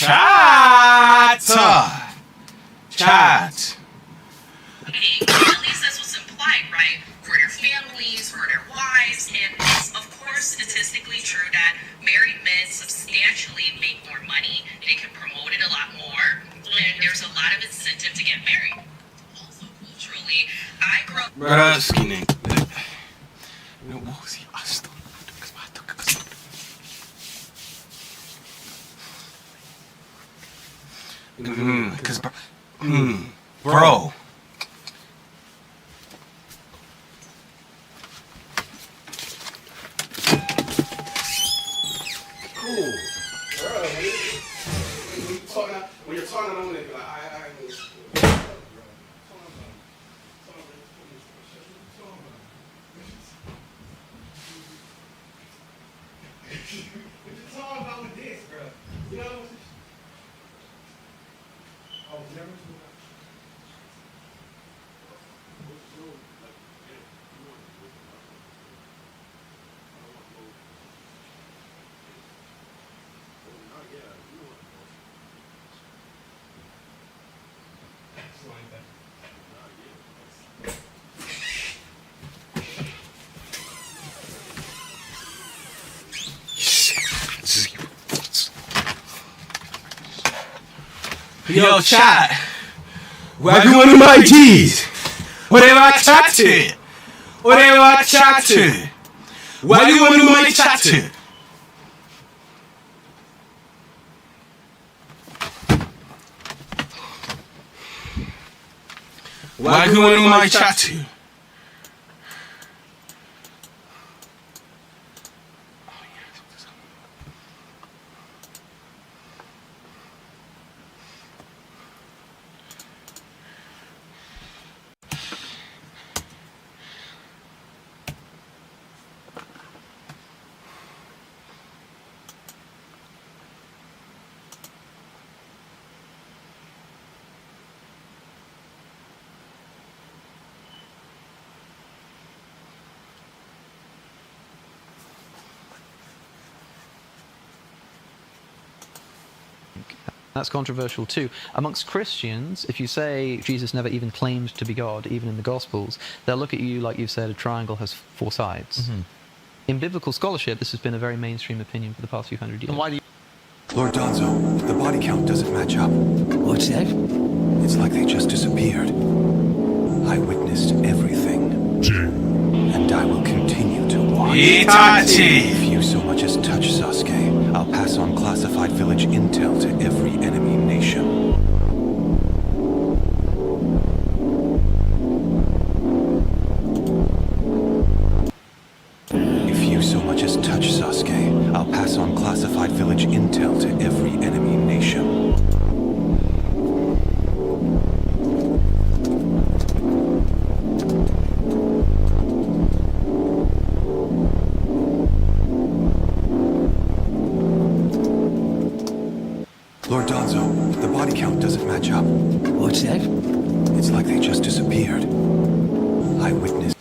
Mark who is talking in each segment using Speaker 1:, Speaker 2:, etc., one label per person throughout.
Speaker 1: Chat.
Speaker 2: Hey, at least that's what's implied, right? For their families, for their wives, and it's of course statistically true that married men substantially make more money. They can promote it a lot more, and there's a lot of incentive to get married. Also, culturally, I grew up.
Speaker 1: Brother, skinny. Bro.
Speaker 3: Cool. Bro, when you're talking, I'm gonna be like, I need to. What you talking about with this, bro? You know? I was never too much.
Speaker 1: Yo, chat. Why you one of my G's? Whatever I chat to. Whatever I chat to. Why you one of my chat to? Why you one of my chat to?
Speaker 4: That's controversial too. Amongst Christians, if you say Jesus never even claimed to be God, even in the Gospels, they'll look at you like you've said a triangle has four sides.
Speaker 5: Mm-hmm.
Speaker 4: In biblical scholarship, this has been a very mainstream opinion for the past few hundred years.
Speaker 5: And why do you...
Speaker 6: Lord Donzo, the body count doesn't match up.
Speaker 5: What's that?
Speaker 6: It's like they just disappeared. I witnessed everything. And I will continue to watch.
Speaker 1: Itachi!
Speaker 6: If you so much as touch Sasuke, I'll pass on classified village intel to every enemy nation. If you so much as touch Sasuke, I'll pass on classified village intel to every enemy nation. Lord Donzo, the body count doesn't match up.
Speaker 5: What's that?
Speaker 6: It's like they just disappeared. I witnessed.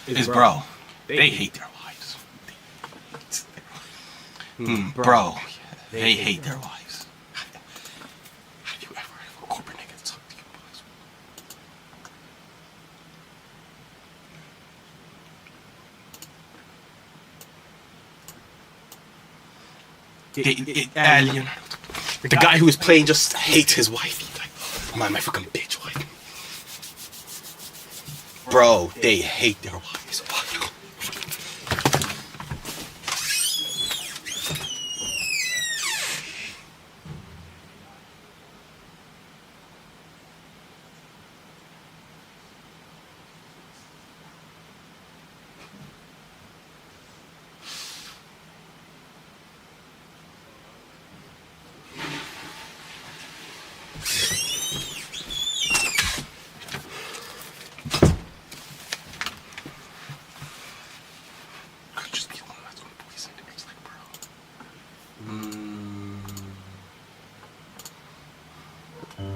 Speaker 1: Is bro. They hate their lives. Bro. They hate their lives. Have you ever had a corporate nigga talk to you the guy who was playing just hates his wife. He's like, my fucking bitch wife. Bro, they hate their wives.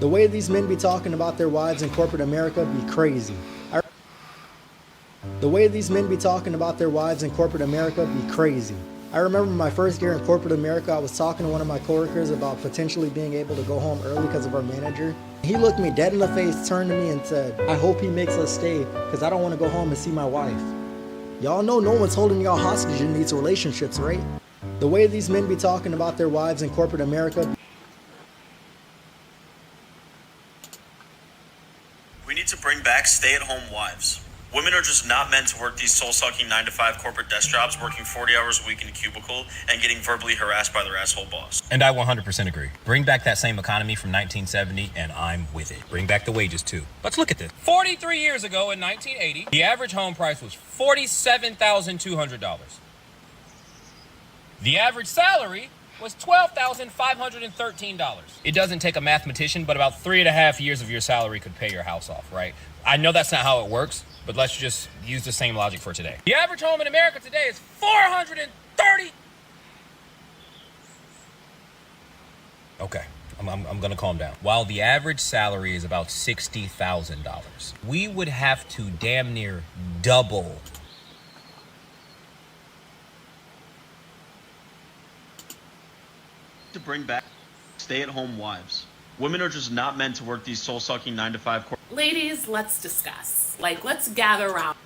Speaker 5: The way these men be talking about their wives in corporate America be crazy. The way these men be talking about their wives in corporate America be crazy. I remember my first year in corporate America, I was talking to one of my coworkers about potentially being able to go home early because of our manager. He looked me dead in the face, turned to me and said, I hope he makes us stay because I don't want to go home and see my wife. Y'all know no one's holding y'all hostage in these relationships, right? The way these men be talking about their wives in corporate America.
Speaker 7: We need to bring back stay-at-home wives. Women are just not meant to work these soul-sucking 9-to-5 corporate desk jobs, working 40 hours a week in a cubicle and getting verbally harassed by their asshole boss.
Speaker 8: And I 100% agree. Bring back that same economy from 1970 and I'm with it. Bring back the wages too. Let's look at this. 43 years ago in 1980, the average home price was $47,200. The average salary was $12,513. It doesn't take a mathematician, but about 3.5 years of your salary could pay your house off, right? I know that's not how it works, but let's just use the same logic for today. The average home in America today is $430. Okay, I'm gonna calm down. While the average salary is about $60,000, we would have to damn near double
Speaker 7: To bring back stay-at-home wives. Women are just not meant to work these soul-sucking 9-to-5 corporate.
Speaker 9: Ladies, let's discuss. Let's gather around.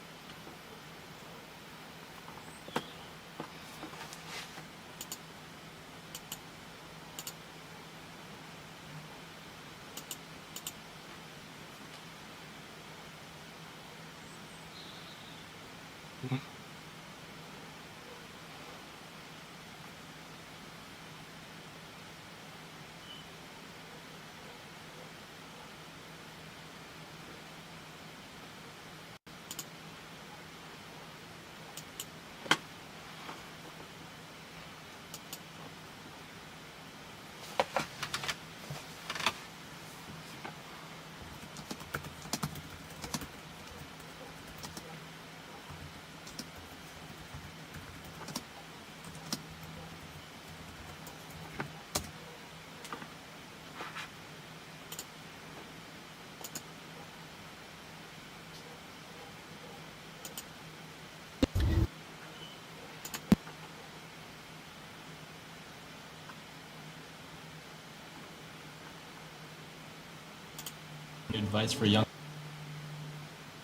Speaker 10: Advice for young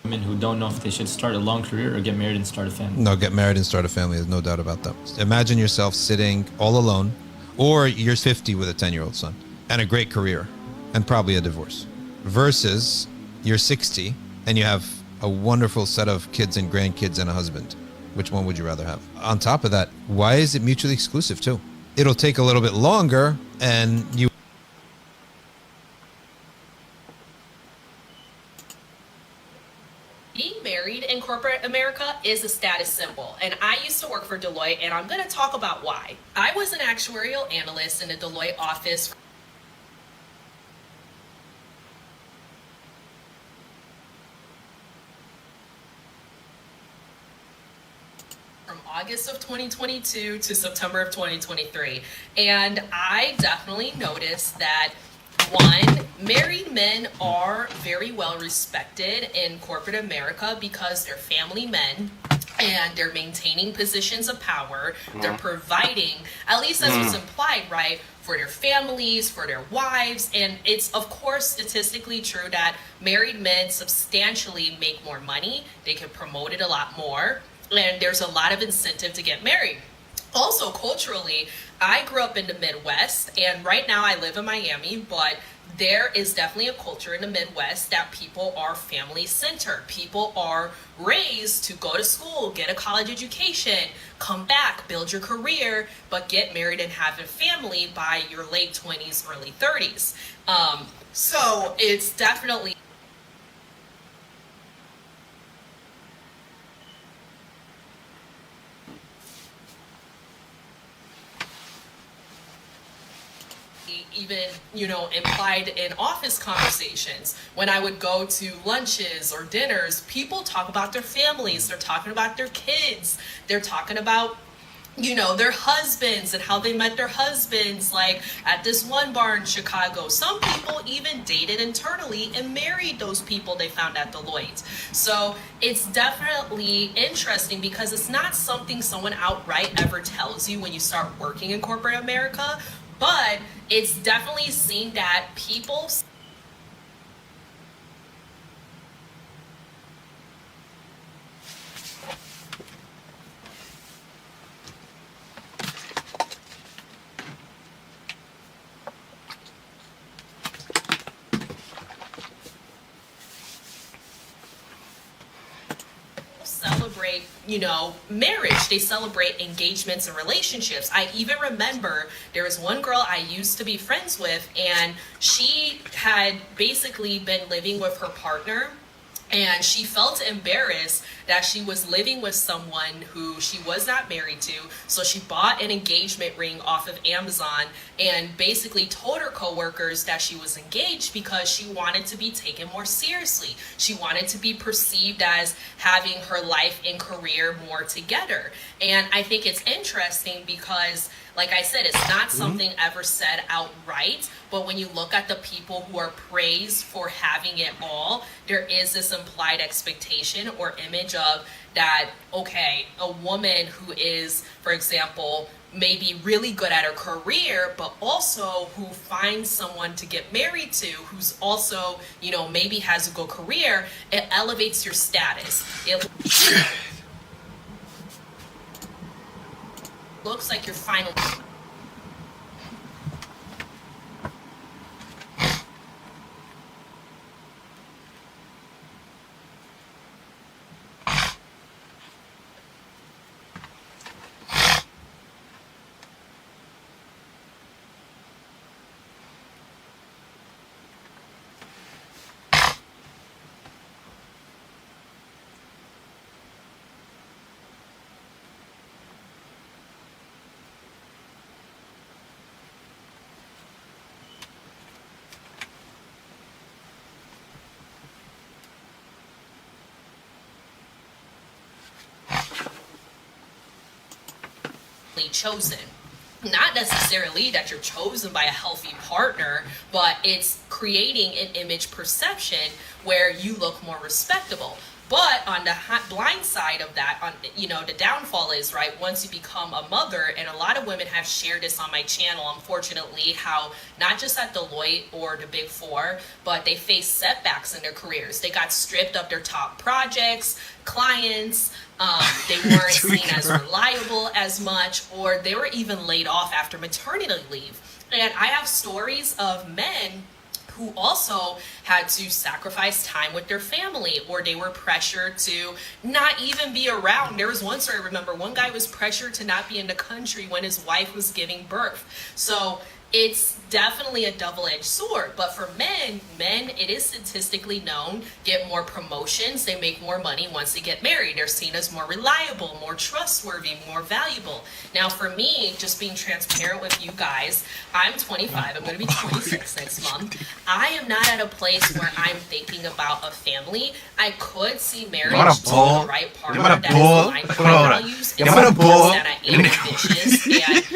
Speaker 10: women who don't know if they should start a long career or get married and start a family?
Speaker 11: No, get married and start a family. There's no doubt about that. Imagine yourself sitting all alone, or you're 50 with a 10-year-old son and a great career and probably a divorce, versus you're 60 and you have a wonderful set of kids and grandkids and a husband. Which one would you rather have? On top of that, why is it mutually exclusive too? It'll take a little bit longer and you
Speaker 2: Being married in corporate America is a status symbol, and I used to work for Deloitte, and I'm going to talk about why. I was an actuarial analyst in the Deloitte office from August of 2022 to September of 2023, and I definitely noticed that one, married men are very well respected in corporate America because they're family men and they're maintaining positions of power. They're providing, at least that's what's implied, right, for their families, for their wives. And it's, of course, statistically true that married men substantially make more money. They can promote it a lot more. And there's a lot of incentive to get married. Also, culturally, I grew up in the Midwest, and right now I live in Miami, but there is definitely a culture in the Midwest that people are family-centered. People are raised to go to school, get a college education, come back, build your career, but get married and have a family by your late 20s, early 30s. So it's definitely even, implied in office conversations. When I would go to lunches or dinners, people talk about their families. They're talking about their kids. They're talking about you know, their husbands and how they met their husbands, like at this one bar in Chicago. Some people even dated internally and married those people they found at Deloitte. So it's definitely interesting because it's not something someone outright ever tells you when you start working in corporate America, but it's definitely seen that people celebrate, you know, marriage. They celebrate engagements and relationships. I even remember there was one girl I used to be friends with, and she had basically been living with her partner, and she felt embarrassed that she was living with someone who she was not married to. So she bought an engagement ring off of Amazon and basically told her coworkers that she was engaged because she wanted to be taken more seriously. She wanted to be perceived as having her life and career more together. And I think it's interesting because, like I said, it's not something ever said outright, but when you look at the people who are praised for having it all, there is this implied expectation or image of that, okay, a woman who is, for example, maybe really good at her career, but also who finds someone to get married to who's also, you know, maybe has a good career, it elevates your status. It looks like you're finally... chosen. Not necessarily that you're chosen by a healthy partner, but it's creating an image perception where you look more respectable. But on the blind side of that, on, you know, the downfall is, right, once you become a mother, and a lot of women have shared this on my channel, unfortunately, how not just at Deloitte or the Big Four, but they face setbacks in their careers. They got stripped of their top projects, clients, they weren't seen as reliable as much, or they were even laid off after maternity leave. And I have stories of men who also had to sacrifice time with their family, or they were pressured to not even be around. There was one story I remember, one guy was pressured to not be in the country when his wife was giving birth. So it's definitely a double-edged sword. But for men, it is statistically known, get more promotions, they make more money once they get married. They're seen as more reliable, more trustworthy, more valuable. Now for me, just being transparent with you guys, I'm 25, I'm gonna be 26 next month. I am not at a place where I'm thinking about a family. I could see marriage to the right partner that is aligned with my values, and that I am ambitious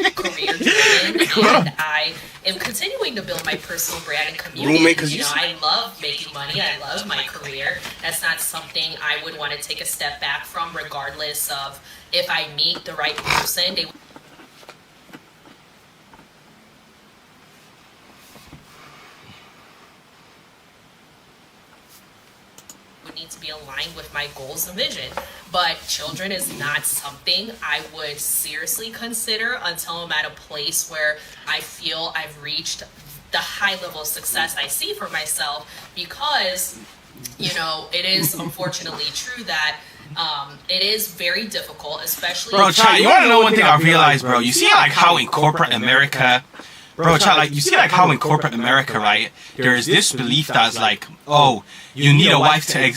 Speaker 2: and career-driven, and I am continuing to build my personal brand and community. You know, I love making money. I love my career. That's not something I would want to take a step back from, regardless of if I meet the right person. They would need to be aligned with my goals and vision. But children is not something I would seriously consider until I'm at a place where I feel I've reached the high level of success I see for myself, because, you know, it is unfortunately true that it is very difficult, especially...
Speaker 1: Bro, Chad, you want to know one thing I realized, bro? You see like how in corporate America... Bro, Chad, like, you see like how in corporate America, right, there is this belief that's like, oh, you need a wife to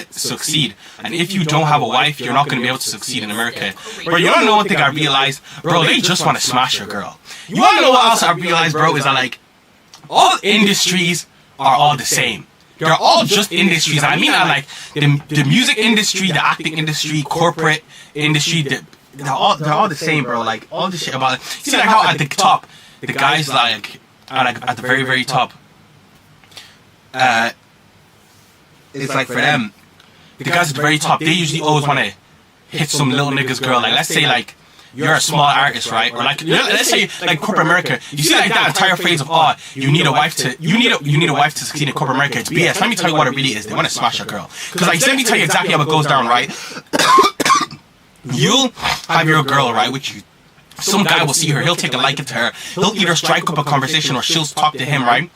Speaker 1: succeed. And if you don't have a wife, you're not going to be able to succeed in America. Bro, you want to know one thing I realized? Bro, they just want to smash your girl. You want to know what else I realized, bro, is that like, all industries are all the same. They're all just industries. I mean, like, the music industry, the acting industry, corporate industry, they're all the same, bro. Like all the shit about it. See like how at the top, the guys like are like at the very, very top. It's like for them, the guys at the very top, they usually always want to hit some little nigga's girl. Like let's say like you're a small artist, right? Or like let's say like corporate America. You see like that entire phrase of you need a wife to succeed in corporate America. It's BS. Let me tell you what it really is. They want to smash a girl. Because like let me tell you exactly how it goes down, right? You'll have your girl, right, with you. Some guy will see her, he'll take a liking to her, he'll either strike up a conversation or she'll talk to him, right?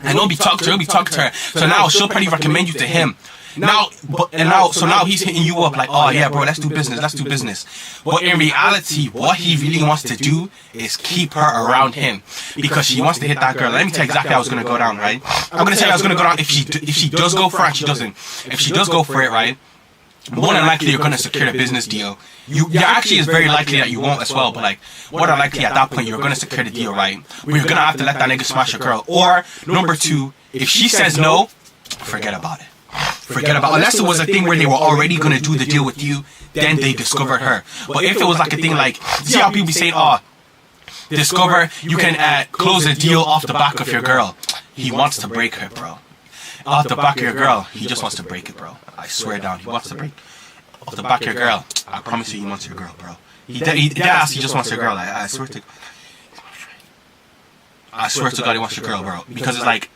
Speaker 1: And he'll be talking to her. So now she'll probably recommend you to him. So now he's hitting you up like, oh yeah, bro, let's do business. But in reality, what he really wants to do is keep her around him because she wants to hit that girl. Let me tell you exactly how it's gonna go down, right? I'm gonna tell you how it's gonna go down if she does go for it and she doesn't. If she does go for it, right? More than likely you're gonna secure a business deal. You actually is very likely that you won't as well, but like more than likely at that point you're gonna secure the deal, right? But you're gonna have to let that nigga smash a girl. Or number two, if she says no, forget about it. Unless it was a thing where they were already gonna do the deal with you, then they discovered her. But if it was like a thing like, see how people say, discover, you can close a deal off the back of your girl. He wants to break her, bro. Off the back of your girl, he just wants to break it, bro. I swear down, he wants to break off the back of your girl. I promise you, he wants your girl, bro. He just wants your girl. I swear to God, he wants your girl, bro. Because it's like,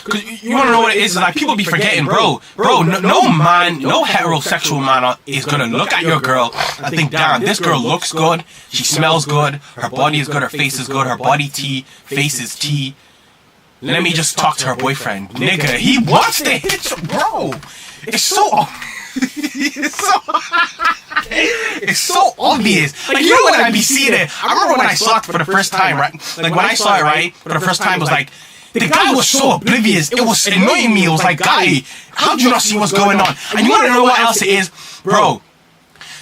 Speaker 1: cause you wanna know what it is? Like people be forgetting, bro. No man, no heterosexual man is gonna look at your girl and think, damn, this girl looks good, she smells good, her body is good, her face is good, her body face is tea. Let me just talk to her boyfriend. Nigga, he wants to hit you, bro. It's so it's so obvious. Like, you know when I be seeing it, I remember when I saw it for the first time, right? Like when I saw it, right, for the first time, it was like, the guy was so oblivious. It was annoying me. It was like, guy, how do you not see what's going on? And you want to know what else it is? Bro,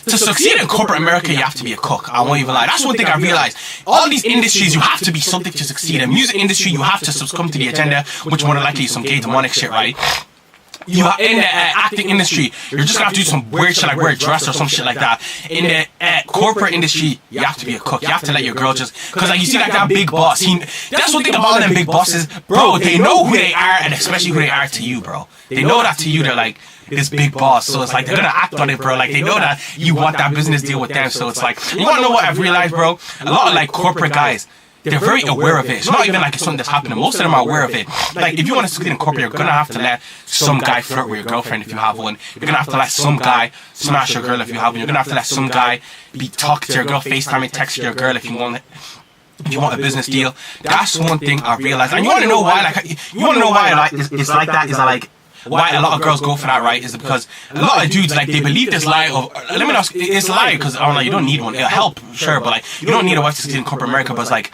Speaker 1: to succeed in corporate America, you have to be a cook. I won't even lie. That's one thing I realized. All these industries, you have to be something to succeed. In music industry, you have to succumb to the agenda, which more than likely is some gay demonic shit, right? You are in the acting industry, you're just gonna have to do some weird shit like wear a dress or some shit like that. In the corporate industry, you have to be a cook. You have to let your girl just, cause like you see like that big boss. That's one thing about them big bosses, bro. They know who they are, and especially who they are to you, bro. They know that to you, they're like this big boss. So it's like they're gonna act on it, bro. Like they know that you want that business deal with them. So it's like, you wanna know what I've realized, bro? A lot of like corporate guys, they're very aware of it. It's not even like it's something that's happening. Most of them are aware of it. Like, if you want to succeed in corporate, you're gonna have to let some guy flirt with your girlfriend if you have one. You're gonna have to let some guy smash your girl if you have one. You're gonna have to let some guy be talking to your girl, FaceTime and text your girl if you want a business deal. That's one thing I realized. And you wanna know why? Like, you wanna know why like it's like that? Is that like why a lot of girls go for that, right? Is because a lot of dudes, like, they believe this lie of, let me know, it's a lie because I don't know, you don't need one. It'll help, sure, but like, you don't need a wife to succeed in corporate America. But it's like,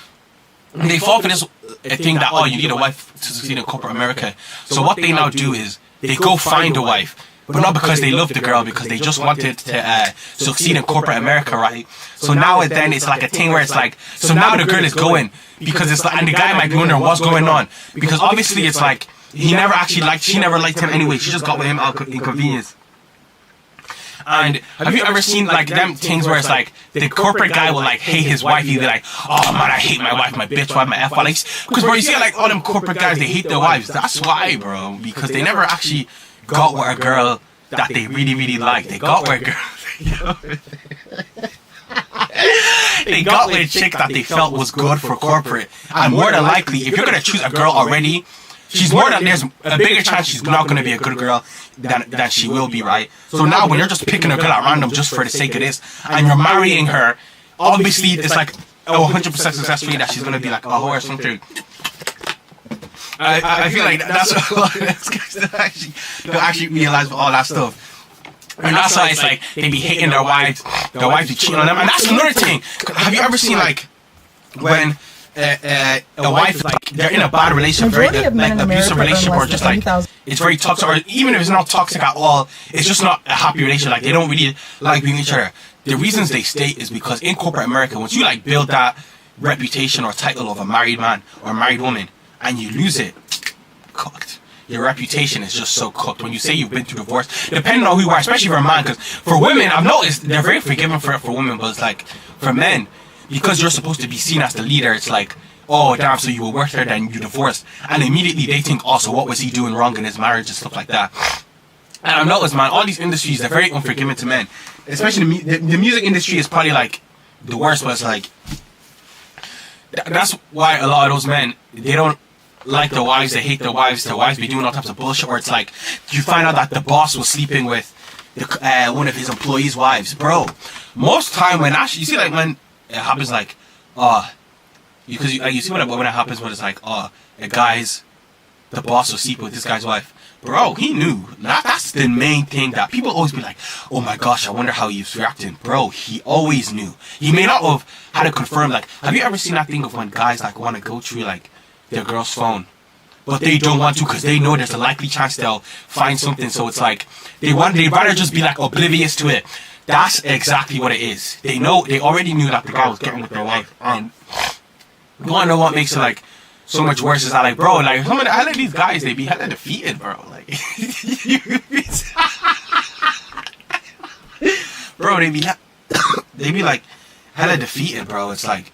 Speaker 1: they fall for this thing that, you need a wife to succeed in corporate America. So what they now do is they go find a wife, but not because they love the girl, because they just wanted to succeed in corporate America, right? So now and then it's like a thing where it's like, so now the girl is going because it's like, and the guy might be wondering what's going on, because obviously it's like she never liked him anyway. She just got with him out of inconvenience. And have you ever seen like them things where it's like the corporate guy will like hate his wife? He'll be like, oh man, I hate my wife, my bitch wife, my F wife. Because bro, you see like all them corporate guys, they hate their wives. That's why, bro. Because they never actually got with a girl that they really, really like. They got with a girl. They got with a chick that they felt was good for corporate. And more than likely, if you're gonna choose a girl already, there's a bigger chance she's not going to be a good girl than she will be, right? So now when you're just picking a girl at random just for the sake of this, and you're marrying her, obviously it's like 100% success rate that she's going to be like a whore or something. I feel like that's what a lot of those guys don't actually realize all that stuff. And that's why it's like they be hating their wives be cheating on them. And that's another thing. Have you ever seen like when a wife, like, they're in a bad relationship, very like abusive relationship, or just like it's very toxic, or even if it's not toxic at all, it's just not a happy relationship, like they don't really like being with each other. The reasons they stay is because in corporate America, once you like build that reputation or title of a married man or a married woman and you lose it, cooked. your reputation is just so cooked. When you say you've been through divorce, depending on who you are, especially for a man, because for women, I've noticed they're very forgiving for women, but it's like, for men, because you're supposed to be seen as the leader, it's like, oh damn, so you were with her, then you divorced, and immediately they think, oh, so what was he doing wrong in his marriage and stuff like that. And I've noticed, man, all these industries, they're very unforgiving to men. Especially the music industry is probably like the worst, but it's like, that's why a lot of those men, they don't like the wives, they hate the wives be doing all types of bullshit, where it's like, you find out that the boss was sleeping with one of his employees' wives. Bro, most time when actually, you see like when it happens like, because you see when it happens when it's like, the boss was sleeping with this guy's wife. Bro, he knew. That's the main thing that people always be like, oh my gosh, I wonder how he was reacting. Bro, he always knew. He may not have had to confirm, like, have you ever seen that thing of when guys like want to go through like their girl's phone, but they don't want to because they know there's a likely chance they'll find something, so it's like they'd rather just be like oblivious to it. That's exactly what it is. They already knew that the guy was getting with their wife, and you wanna know what makes it like so much worse is that, like, bro, like, some of the hella these guys, they be hella defeated, bro. Like, bro, they be like hella defeated, bro. It's like,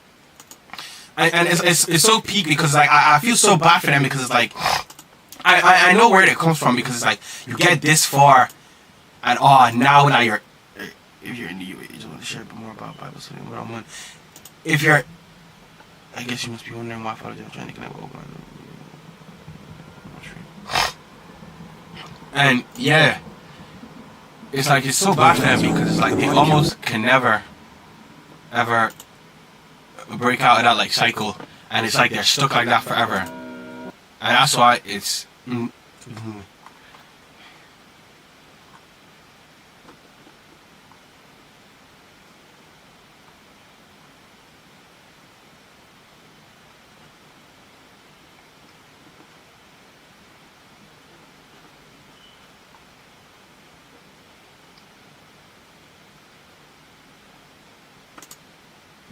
Speaker 1: and it's so peak because like I feel so bad for them, because it's like I know where it comes from, because it's like you get this far, and now you're, if you're in the UAE, I want to share a bit more about Bible study 101. If you're, I guess you must be wondering why I'm trying to connect with Obi. And yeah, it's like, it's so bad for them, because it's like they almost can never, ever break out of that like cycle, and it's like they're stuck like that forever. And that's why it's.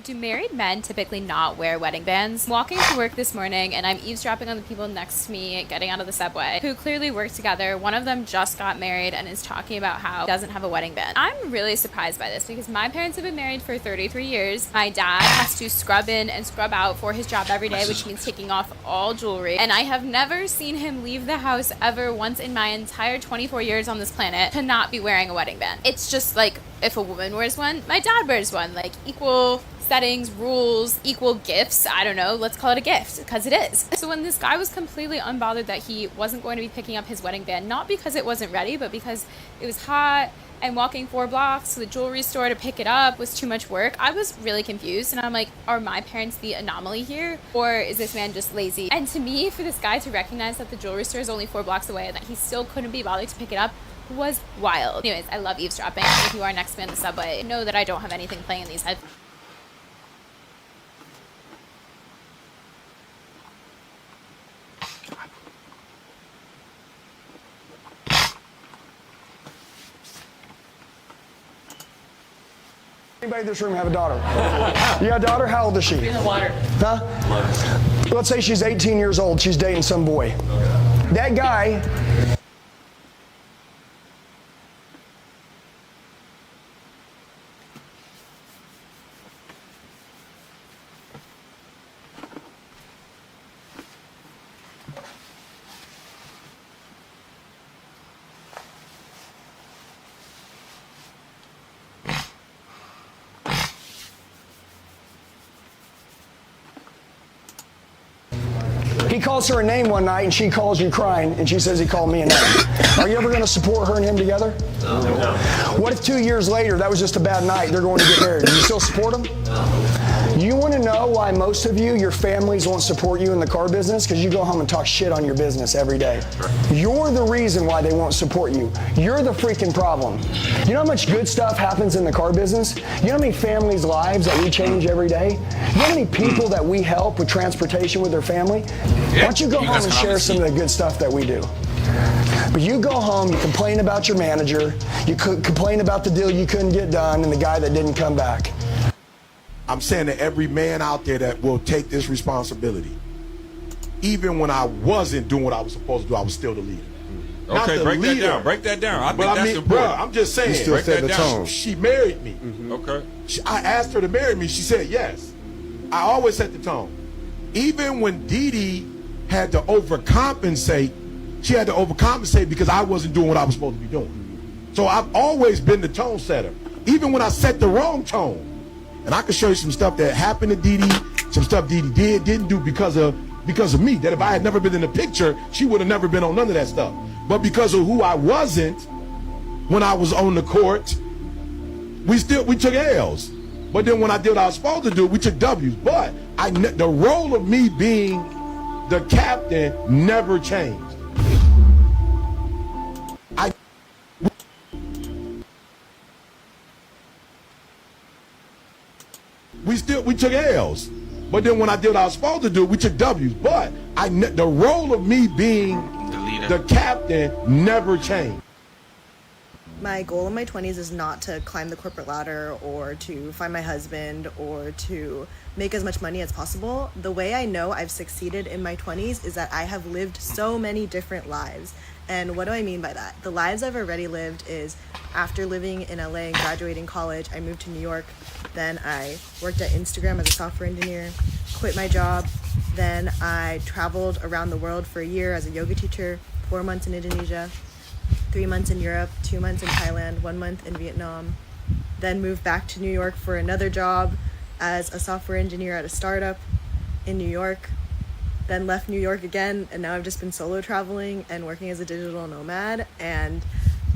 Speaker 12: Do married men typically not wear wedding bands? Walking to work this morning, and I'm eavesdropping on the people next to me getting out of the subway, who clearly work together. One of them just got married and is talking about how he doesn't have a wedding band. I'm really surprised by this, because my parents have been married for 33 years. My dad has to scrub in and scrub out for his job every day, which means taking off all jewelry. And I have never seen him leave the house ever once in my entire 24 years on this planet to not be wearing a wedding band. It's just like, if a woman wears one, my dad wears one. Like, equal settings, rules, equal gifts. I don't know, let's call it a gift, because it is. So when this guy was completely unbothered that he wasn't going to be picking up his wedding band, not because it wasn't ready, but because it was hot, and walking 4 blocks to the jewelry store to pick it up was too much work, I was really confused. And I'm like, are my parents the anomaly here? Or is this man just lazy? And to me, for this guy to recognize that the jewelry store is only 4 blocks away and that he still couldn't be bothered to pick it up was wild. Anyways, I love eavesdropping. If you are next to me on the subway, know that I don't have anything playing in these headphones.
Speaker 13: Anybody in this room have a daughter? You got a daughter? How old is she? In the water. Huh? Let's say she's 18 years old. She's dating some boy. That guy. He calls her a name one night, and she calls you crying, and she says he called me a name. Are you ever going to support her and him together? No. What if 2 years later, that was just a bad night, they're going to get married? Do you still support them? No. You want to know why most of you, your families won't support you in the car business? Because you go home and talk shit on your business every day. You're the reason why they won't support you. You're the freaking problem. You know how much good stuff happens in the car business? You know how many families' lives that we change every day? You know how many people that we help with transportation with their family? Why don't you go home and share some of the good stuff that we do? But you go home, you complain about your manager, you complain about the deal you couldn't get done and the guy that didn't come back.
Speaker 14: I'm saying to every man out there that will take this responsibility, even when I wasn't doing what I was supposed to do, I was still the leader. Not
Speaker 15: Okay,
Speaker 14: the
Speaker 15: break that
Speaker 14: leader.
Speaker 15: down. Break that down. I
Speaker 14: But
Speaker 15: think that's important.
Speaker 14: bro, I'm just saying.
Speaker 15: You still set the tone.
Speaker 14: She married me.
Speaker 15: Okay.
Speaker 14: I asked her to marry me. She said yes. I always set the tone. Even when Dee Dee had to overcompensate, she had to overcompensate because I wasn't doing what I was supposed to be doing. So I've always been the tone setter, even when I set the wrong tone. And I can show you some stuff that happened to Dee Dee, some stuff Dee Dee didn't do because of me. That if I had never been in the picture, she would have never been on none of that stuff. But because of who I wasn't when I was on the court, we took L's. But then when I did what I was supposed to do, we took W's. But the role of me being the captain never changed. We took L's. But then when I did what I was supposed to do, we took W's. But the role of me being the captain never changed.
Speaker 16: My goal in my 20s is not to climb the corporate ladder or to find my husband or to make as much money as possible. The way I know I've succeeded in my 20s is that I have lived so many different lives. And what do I mean by that? The lives I've already lived is after living in LA and graduating college, I moved to New York. Then I worked at Instagram as a software engineer, quit my job. Then I traveled around the world for a year as a yoga teacher, 4 months in Indonesia, 3 months in Europe, 2 months in Thailand, 1 month in Vietnam. Then moved back to New York for another job as a software engineer at a startup in New York. Then left New York again, and now I've just been solo traveling and working as a digital nomad. And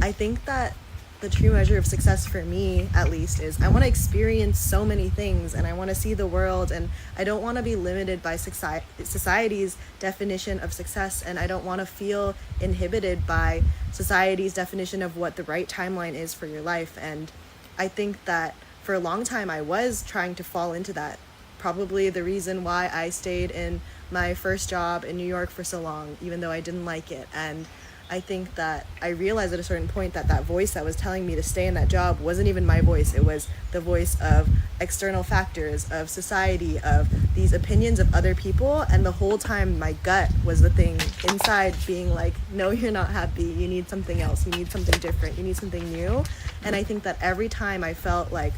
Speaker 16: I think that the true measure of success for me, at least, is I want to experience so many things and I want to see the world, and I don't want to be limited by society's definition of success, and I don't want to feel inhibited by society's definition of what the right timeline is for your life. And I think that for a long time I was trying to fall into that. Probably the reason why I stayed in my first job in New York for so long, even though I didn't like it. And I think that I realized at a certain point that that voice that was telling me to stay in that job wasn't even my voice. It was the voice of external factors, of society, of these opinions of other people. And the whole time my gut was the thing inside being like, no, you're not happy. You need something else. You need something different. You need something new. And I think that every time I felt like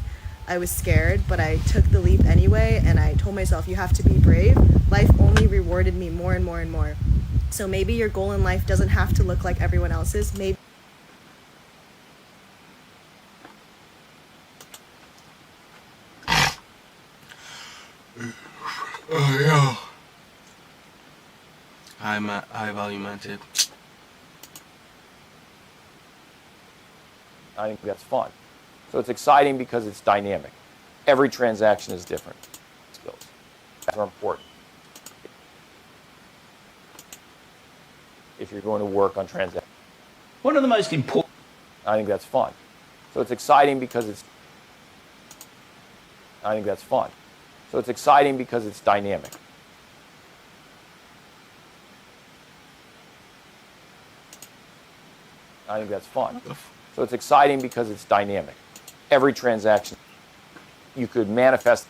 Speaker 16: I was scared, but I took the leap anyway, and I told myself, you have to be brave, life only rewarded me more and more and more. So maybe your goal in life doesn't have to look like everyone else's. Maybe
Speaker 1: oh yeah. I'm a high value man too.
Speaker 17: I think that's fun. So it's exciting because it's dynamic. Every transaction is different. Skills are important. If you're going to work on transactions.
Speaker 18: One of the most important.
Speaker 17: I think that's fun. So it's exciting because it's. I think that's fun. So it's exciting because it's dynamic. I think that's fun. So it's exciting because it's dynamic. Every transaction, you could manifest.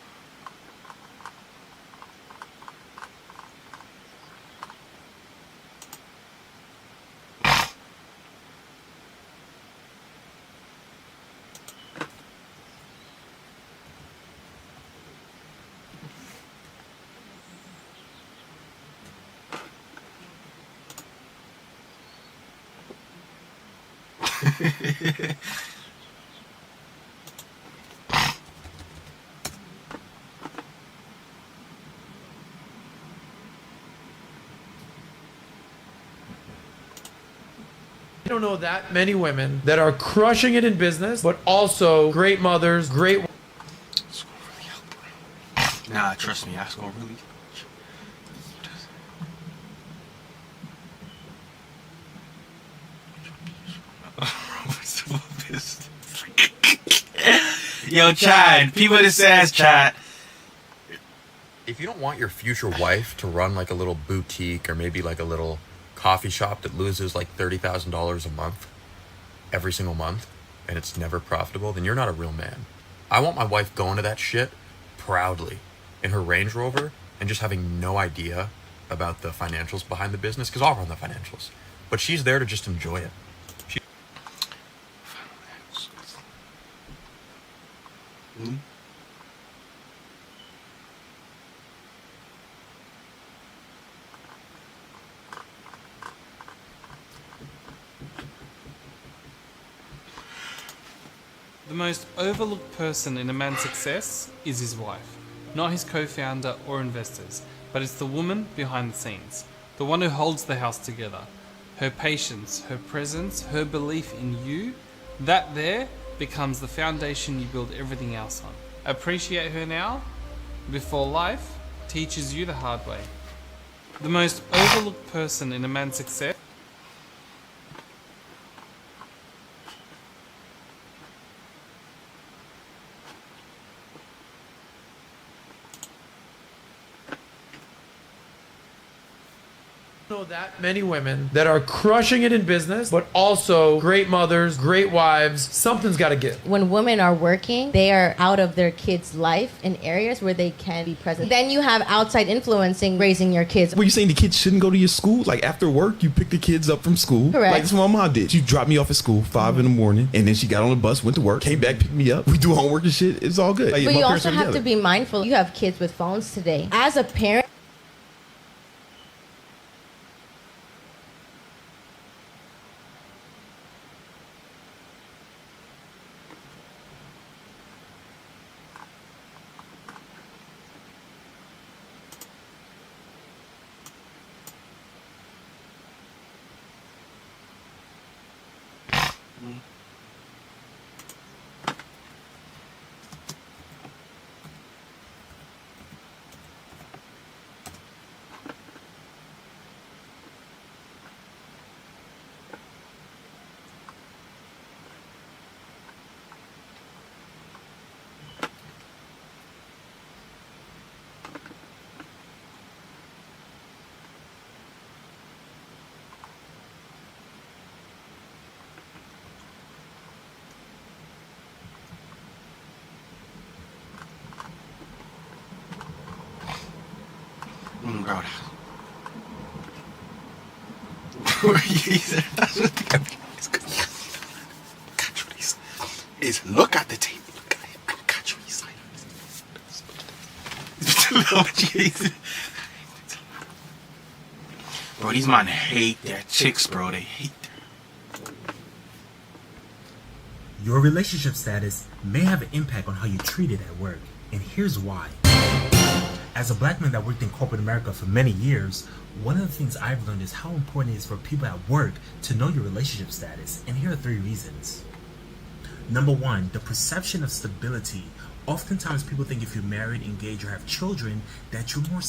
Speaker 19: I don't know that many women that are crushing it in business, but also great mothers, great.
Speaker 1: Nah, trust me, I score really. Yo, Chad, people that says Chad.
Speaker 20: If you don't want your future wife to run like a little boutique or maybe like a little coffee shop that loses like $30,000 a month every single month and it's never profitable, then you're not a real man. I want my wife going to that shit proudly in her Range Rover and just having no idea about the financials behind the business, because I'll run the financials. But she's there to just enjoy it.
Speaker 15: The most overlooked person in a man's success is his wife, not his co-founder or investors, but it's the woman behind the scenes, the one who holds the house together. Her patience, her presence, her belief in you, that there becomes the foundation you build everything else on. Appreciate her now, before life teaches you the hard way. The most overlooked person in a man's success.
Speaker 19: Know that many women that are crushing it in business, but also great mothers, great wives. Something's got to give.
Speaker 21: When women are working, they are out of their kids' life in areas where they can be present. Then you have outside influencing raising your kids.
Speaker 22: Were you saying the kids shouldn't go to your school? Like after work, you pick the kids up from school?
Speaker 21: Correct.
Speaker 22: Like that's what my mom did. She dropped me off at school 5 in the morning, and then she got on the bus, went to work, came back, picked me up. We do homework and shit. It's all good. Like,
Speaker 21: But
Speaker 22: my
Speaker 21: you
Speaker 22: parents
Speaker 21: also
Speaker 22: were
Speaker 21: have to
Speaker 22: together.
Speaker 21: be mindful. You have kids with phones today. As a parent,
Speaker 1: Bro. Is look at the table. Look at it. And catch what he's like. Bro, these men hate their chicks, bro. They hate
Speaker 23: Your relationship status may have an impact on how you treat it at work, and here's why. As a black man that worked in corporate America for many years, one of the things I've learned is how important it is for people at work to know your relationship status, and here are 3 reasons. Number 1, the perception of stability. Oftentimes people think if you're married, engaged, or have children, that you're more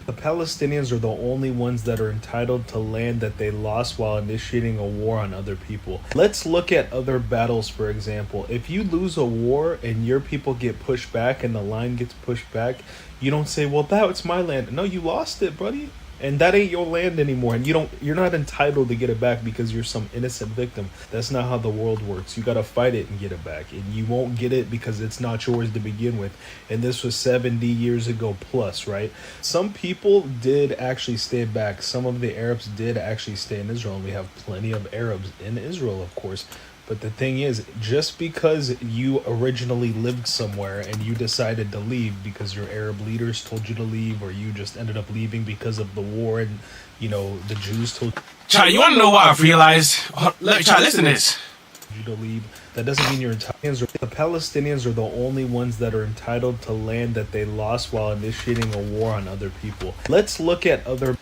Speaker 24: The Palestinians are the only ones that are entitled to land that they lost while initiating a war on other people. Let's look at other battles, for example. If you lose a war and your people get pushed back and the line gets pushed back, you don't say, well, that's my land. No, you lost it, buddy. And that ain't your land anymore. And you're not entitled to get it back because you're some innocent victim. That's not how the world works. You got to fight it and get it back. And you won't get it because it's not yours to begin with. And this was 70 years ago plus, right? Some people did actually stay back. Some of the Arabs did actually stay in Israel. And we have plenty of Arabs in Israel, of course. But the thing is, just because you originally lived somewhere and you decided to leave because your Arab leaders told you to leave, or you just ended up leaving because of the war and, the Jews told
Speaker 1: Charlie, you want to know what I've realized? Charlie, listen to this.
Speaker 24: You to leave, that doesn't mean you're entitled. The Palestinians are the only ones that are entitled to land that they lost while initiating a war on other people. Let's look at other...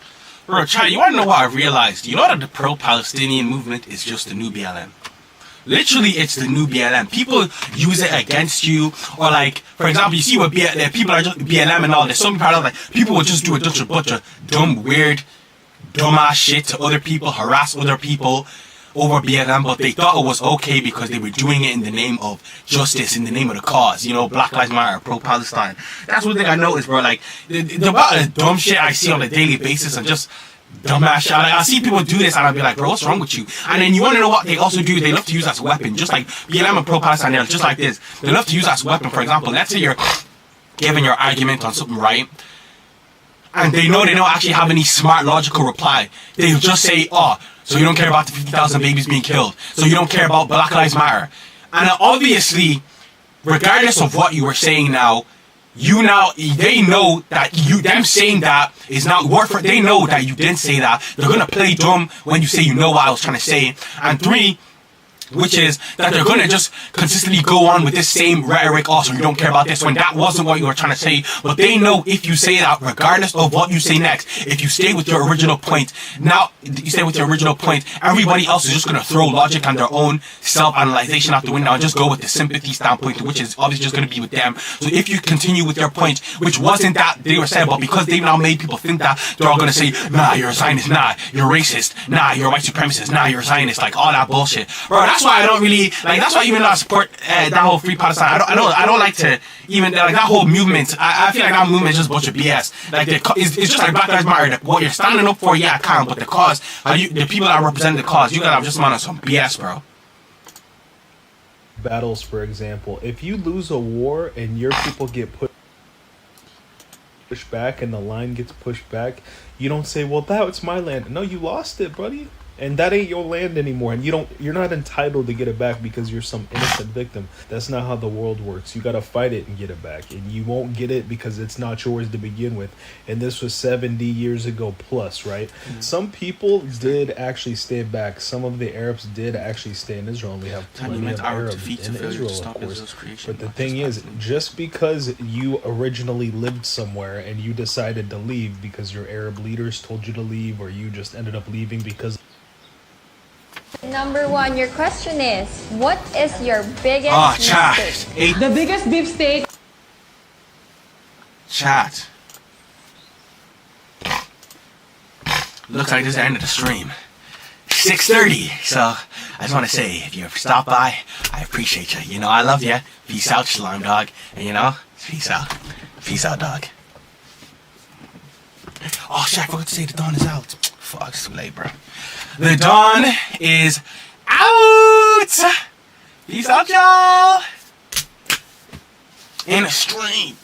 Speaker 1: Bro, Charlie, you want to know what I've realized? You know that the pro-Palestinian movement is just the new BLM? Literally, it's the new BLM. People use it against you, or like, for example, you see what people are just BLM and all. There's some part of like people will just do a bunch of dumb, weird, dumbass shit to other people, harass other people over BLM, but they thought it was okay because they were doing it in the name of justice, in the name of the cause. Black Lives Matter, pro-Palestine. That's one thing I noticed, bro. Like the amount of dumb shit I see on a daily basis and just dumbass shit. I see people do this and I'll be like, bro, what's wrong with you? And then you want to know what they also do? They love to use as a weapon. Just like BLM and pro-Palestine, they're just like this. They love to use as a weapon. For example, let's say you're giving your argument on something, right? and they know they don't actually have any smart, logical reply. They'll just say, oh, so you don't care about the 50,000 babies being killed. So you don't care about Black Lives Matter. And obviously, regardless of what you were saying now, they know that them saying that is not worth it. They know that you didn't say that. They're going to play dumb when you say you know what I was trying to say. And 3, which is that they're going to just consistently go on with this same rhetoric, oh, so you don't care about this, when that wasn't what you were trying to say. But they know if you say that, regardless of what you say next, if you stay with your original point, everybody else is just going to throw logic and their own self-analyzation out the window and just go with the sympathy standpoint, which is obviously just going to be with them. So if you continue with your point, which wasn't that they were saying, but because they've now made people think that, they're all going to say, nah, you're a Zionist, nah, you're racist, nah, you're a white supremacist, nah, you're a Zionist, like all that bullshit. Bro, that's why I don't really like. That's why even though I support that whole Free Palestine, I don't like to even like that whole movement. I feel like that movement is just a bunch of BS. Like it's just like Black Lives Matter. What you're standing up for, yeah, count, but the cause, the people that represent the cause, you gotta just amount of some BS, bro.
Speaker 24: Battles, for example, if you lose a war and your people get pushed back and the line gets pushed back, you don't say, well, that's my land. No, you lost it, buddy. And that ain't your land anymore, and you're not entitled to get it back because you're some innocent victim. That's not how the world works. You gotta fight it and get it back, and you won't get it because it's not yours to begin with. And this was 70 years ago plus, right? Some people did actually stay back. Some of the Arabs did actually stay in Israel, and we have plenty of Arabs in Israel, of course. But the thing is, just because you originally lived somewhere and you decided to leave because your Arab leaders told you to leave, or you just ended up leaving because
Speaker 3: Number 1, your question is, what is your biggest mistake?
Speaker 1: The
Speaker 3: biggest beef steak.
Speaker 1: Chat. Looks like this is the end of the stream. 6:30. So I just want to say, if you ever stop by, I appreciate you. You know, I love you. Peace out, Shalom Dog. And you know, peace out. Peace out, dog. Oh shit, I forgot to say the dawn is out. Fuck, it's too late, bro. The dawn is out. Peace out, y'all. In a stream.